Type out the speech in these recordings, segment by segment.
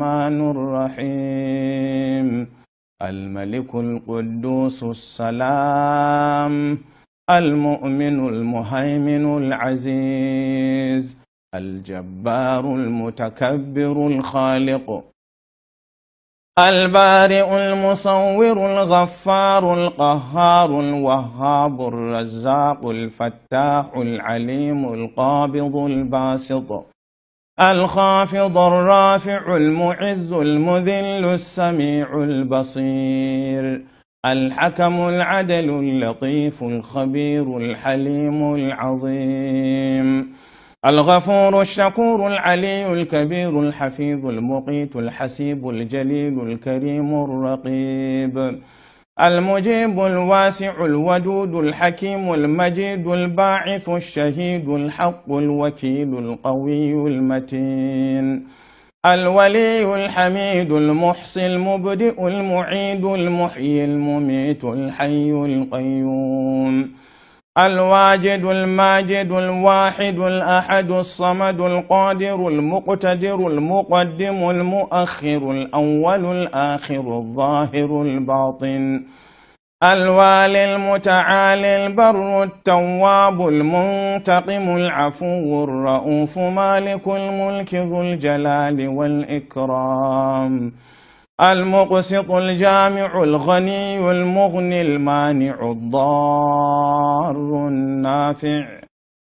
الرحمن الرحيم الملك القدوس السلام المؤمن المهيمن العزيز الجبار المتكبر الخالق البارئ المصور الغفار القهار الوهاب الرزاق الفتاح العليم القابض الباسط الخافض الرافع المعز المذل السميع البصير الحكم العدل اللطيف الخبير الحليم العظيم الغفور الشكور العلي الكبير الحفيظ المقيت الحسيب الجليل الكريم الرقيب المجيب الواسع الودود الحكيم المجيد الباعث الشهيد الحق الوكيل القوي المتين الولي الحميد المحصي المبدئ المعيد المحيي المميت الحي القيوم الواجد الماجد الواحد الأحد الصمد القادر المقتدر المقدم المؤخر الأول الآخر الظاهر الباطن الوالي المتعالي البر التواب المنتقم العفو الرؤوف مالك الملك ذو الجلال والإكرام المقسط الجامع الغني المغني المانع الضار النافع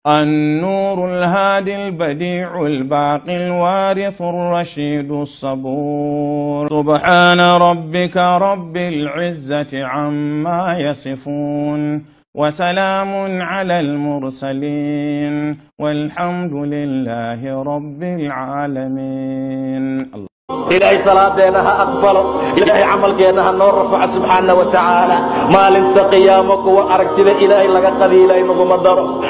النور الهادي البديع الباقي الوارث الرشيد الصبور سبحان ربك رب العزة عما يصفون وسلام على المرسلين والحمد لله رب العالمين. إلهي صلاتنا أقبله إلهي عمل جينا النور رفع سبحانه وتعالى ما لنت قيامك وأركت إلهي لك قبيلة إنه مدره